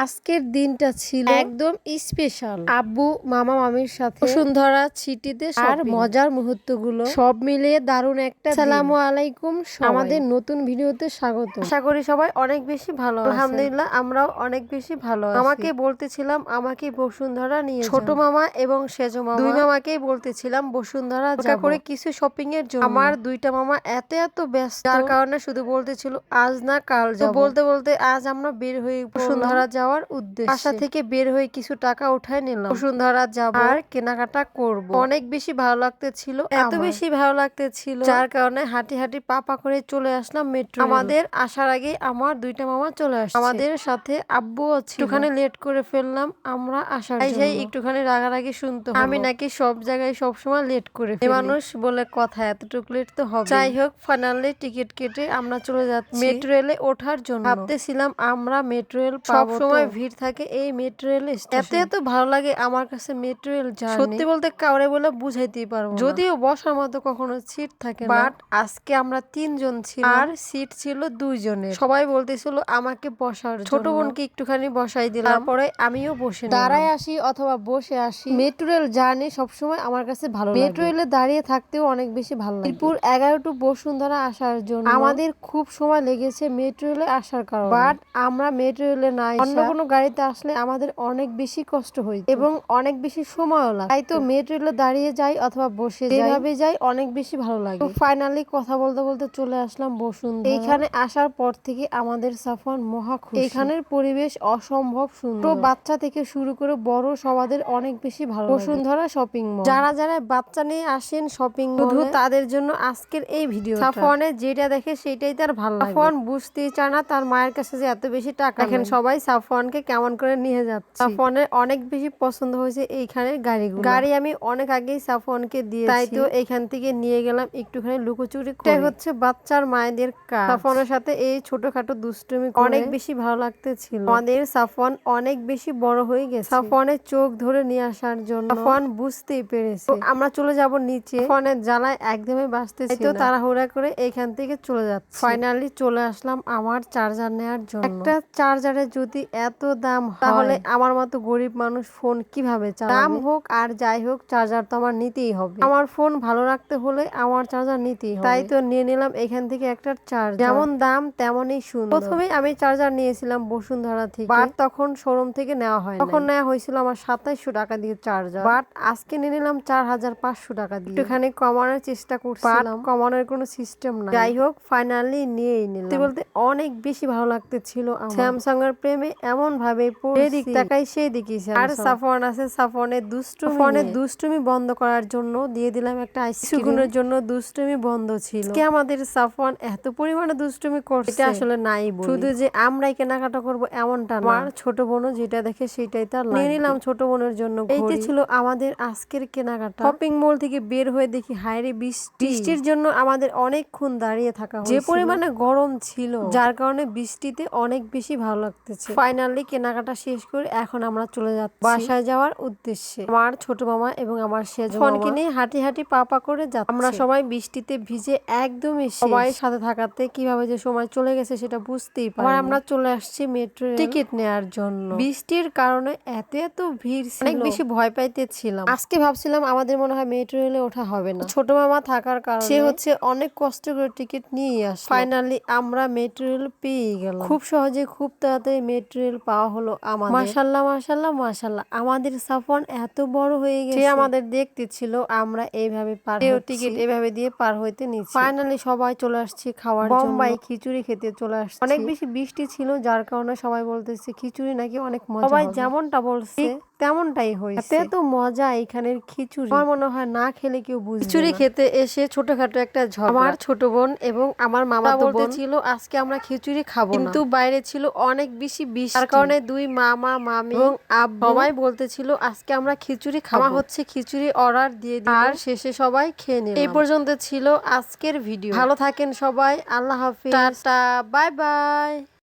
আজকের দিনটা ছিল একদম স্পেশাল। আব্বু মামা মামির সাথে বসুন্ধরা সিটিতে আর মজার মুহূর্তগুলো সব মিলিয়ে দারুণ একটা। আসসালামু আলাইকুম, আমাদের নতুন ভিডিওতে স্বাগত। আশা করি সবাই অনেক বেশি ভালো আছেন। আলহামদুলিল্লাহ আমরাও অনেক বেশি ভালো আছি। আমাকে বলতেছিলাম আমাকে বসুন্ধরা নিয়ে ছোট মামা এবং সেজো মামা দুই মামাকেই বলতেছিলাম বসুন্ধরা যাব করে কিছু শপিং এর জন্য। আমার দুইটা মামা এত ব্যস্ত, যার কারণে শুধু বলতেছিল আজ না কাল যাব। বলতে বলতে আজ আমরা বের হয়ে বসুন্ধরা যাওয়ার উদ্দেশ্যে। বাসা থেকে বের হয়ে কিছু টাকা উঠায় নিলাম, বসুন্ধরা যাব আর কেনাকাটা করব। অনেক বেশি ভালো লাগতেছিল, এত বেশি ভালো লাগতেছিল যার কারণে হাঁটি হাঁটি পা করে চলে আসলাম মেট্রো। আমাদের আসার আগে আমার দুইটা মামা চলে আসছে, আমাদের সাথে আব্বুও ছিল। একটুখানি লেট করে ফেললাম আমরা আসার জন্য, একটুখানি রাগারাগি শুনতে হলো। আমি নাকি সব জায়গায় সবসময় লেট করে ফেলি, মানুষ বলে কথা এতটুকু লেট তো হবে। যাই হোক ফাইনালি টিকিট কেটে আমরা চলে যাচ্ছি মেট্রো রেলে ওঠার জন্য। ভাবতেছিলাম আমরা মেট্রো রেল সব সময় ভিড় থাকে এই মেট্রো রেল স্টেশনে। এত ভালো লাগে আমার কাছে মেট্রো রেল জার্নি, সত্যি বলতে কাউরে বলে বুঝাইতেই পারবো না। যদিও বসার মতো কখনো সিট থাকে না, বাট আজকে আমরা 3 জন ছিলাম আর সিট ছিল 2 জনের। সবাই বলতেছিল আমাকে বসার জন্য, ছোট বোনকে একটুখানি বসাই দিলাম, তারপরে আমিও বসে দাঁড়ায় আসি অথবা বসে আসি। মেট্রো রেল জার্নি সবসময় আমার কাছে ভালো লাগে। মেট্রো রেলে দাঁড়িয়ে থাকতেও অনেক বেশি ভালো লাগে। মিরপুর 11 টু বসুন্ধরা আসার জন্য আমাদের খুব সময় লেগেছে মেট্রো রেলে আসার কারণে, বাট আমরা মেট্রো রেলে নাই, অন্য কোনো গাড়িতে আসলে আমাদের অনেক বেশি কষ্ট হইতো এবং অনেক বেশি সময়ও লাগে। তাই তো মেট্রো রেলে দাঁড়িয়ে যাই অথবা বসে যেভাবে যাই অনেক বেশি ভালো লাগে। তো ফাইনালি কথা বলতে বলতে চলে আসলাম বসুন্ধরা। এইখানে আসার পর থেকে আমাদের সাফওয়ান মহা খুশি। এখানের পরিবেশ অসম্ভব সুন্দর, তো বাচ্চা থেকে শুরু করে বড় সবাদের অনেক বেশি ভালো লাগে। বসুন্ধরা শপিং মল, যারা যারা বাচ্চা নিয়ে আসেন শপিং মল, শুধু তাদের জন্য আজকের এই ভিডিও। সাফওয়ানের যেটা দেখে সেটাই তার ভালো লাগে। সাফওয়ান বুঝতেই চায় না তার মায়ের কাছে যে এত বেশি টাকা। দেখেন সবাই সাফওয়ানকে কেমন করে নিয়ে যাচ্ছে। সাফওয়ানের অনেক বেশি পছন্দ হয়েছে এইখানের গাড়িগুলো। গাড়ি আমি অনেক আগেই সাফওয়ানকে দিয়েছি, তাই তো এইখান থেকে নিয়ে গেলাম একটুখানি লুকোচুরি করে। এটাই হচ্ছে বাচ্চার মায়েদের কাজ। সাফওয়ানের সাথে এই ছোটখাটো দুষ্টুমি অনেক বেশি ভালো লাগতেছিল। আমাদের সাফওয়ান অনেক বেশি বড় হয়ে গেছে, সাফওয়ানের চোখ ধরে নিয়ে আসার জন্য সাফওয়ান বুঝতেই পেরেছে। আমরা চলে যাব নিচে, সাফওয়ানের জ্বালায় একদমই বাঁচতেছিল না, তো তাড়াহুড়া করে এইখান থেকে চলে যাচ্ছে। ফাইনালি চলে আসলাম আমার চার্জার নেওয়ার জন্য। একটা চার্জারের যদি এত দাম তাহলে আমার মতো গরিব মানুষ ফোন কিভাবে চালাবে? দাম হোক আর যাই হোক চার্জার তো আমার নিতেই হবে। আমার ফোন ভালো রাখতে হলে আমার চার্জার নিতেই হবে, তাই তো নিয়ে নিলাম এখান থেকে একটা চার্জার। যেমন দাম তেমনই সুন্দর। প্রথমে আমি চার্জার নিয়েছিলাম বসুন্ধরা থেকে, বাট তখন শোরুম থেকে নেওয়া হয়, তখন নেওয়া হয়েছিল আমার 2700 টাকা দিয়ে চার্জার, বাট আজকে নিয়ে নিলাম 4500 টাকা দিয়ে। একটুখানি কমানোর চেষ্টা করছিলাম, কমানোর কোনো সিস্টেম নাই। যাই হোক ফাইনালি নিয়েই নিলাম। বলতে অনেক বেশি ভালো লাগতেছিল। স্যামসাং এর প্রেমে এমন ভাবে এদিক তাকাই সেই দিকই। আর সাফওয়ান আছে, সাফওয়ানের দুষ্টুমি বন্ধ করার জন্য দিয়ে দিলাম একটা আইসক্রিম। কিছুক্ষণের জন্য দুষ্টুমি বন্ধ ছিল। আজকে আমাদের সাফওয়ান এত পরিমাণে দুষ্টুমি করছে এটা আসলে নাই বলি। শুধু যে আমরাই কেনাকাটা করব এমনটা না, আমার ছোট বোনও যেটা দেখে সেটাই তার নিয়ে নিলাম ছোট বোনের জন্য। এইটা ছিল আমাদের আজকের কেনাকাটা। শপিং মল থেকে বের হয়ে দেখি হায়রে বৃষ্টির জন্য আমাদের অনেকক্ষণ দাঁড়িয়ে থাকা হয়েছিল। যে পরিমাণে গরম ছিল যার কারণে বৃষ্টিতে অনেক বেশি ভালো লাগতেছে। ফাইনালি কেনাকাটা শেষ করে এখন আমরা চলে যাচ্ছি বাসায় যাওয়ার উদ্দেশ্যে। আমার ছোট মামা এবং আমার সেজো মামা নিয়ে হাঁটি হাঁটি পা করে যাচ্ছে। আমরা সবাই বৃষ্টিতে ভিজে একদমই সবাই সাথে থাকাতে কিভাবে যে সময় চলে গেছে সেটা বুঝতেই পারি। আমরা চলে আসছি মেট্রো টিকিট নেওয়ার জন্য। বৃষ্টির কারণে এত ভিড় ছিল, অনেক বেশি ভয় পাইতেছিলাম। আজকে ভাবছিলাম আমাদের মনে হয় মেট্রো রেলে ওঠা হবে না, ছোট মামা থাকার কারণে সে হচ্ছে অনেক কষ্ট করে টিকিট নিয়ে আসে। ফাইনালি আমরা মেট্রো রেল পেয়ে গেলাম, খুব সহজে খুব তাড়াতাড়ি মেট্রো রেল পাওয়া হলো আমাদের। মাশাআল্লাহ মাশাআল্লাহ মাশাআল্লাহ, আমাদের সাফওয়ান এত বড় হয়ে গেছে, সে আমাদের দেখতে ছিল আমরা এইভাবে পার হচ্ছি, টিকিট এভাবে দিয়ে পার হইতে নিচ্ছি। ফাইনালি সবাই চলে আসছি খাওয়ার জন্য, বোম্বাই খিচুড়ি খেতে চলে আসছি। অনেক বেশি বৃষ্টি ছিল যার কারণে সবাই বলতেছে খিচুড়ি নাকি অনেক মজা, সবাই যেমনটা বলছে তেমনটাই হয়েছে। এত মজা এখানের খিচুড়ি, আমার মনে হয় না খেলে কেউ বুঝবে না। খিচুড়ি খেতে এসে ছোটখাটো একটা ঝগড়া, আমার ছোট বোন এবং আমার মামা বলতেছিল আজকে আমরা খিচুড়ি খাবো না, কিন্তু বাইরে ছিল অনেক বেশি বৃষ্টি, তার কারণে দুই মামা মামি এবং আব্বু সবাই বলতেছিল আজকে আমরা খিচুড়ি খাবো। মা হচ্ছে খিচুড়ি অর্ডার দিয়ে দিল আর শেষে সবাই খেয়ে নিল। এই পর্যন্ত ছিল আজকের ভিডিও। ভালো থাকেন সবাই, আল্লাহ হাফিজ, টাটা, বাই বাই।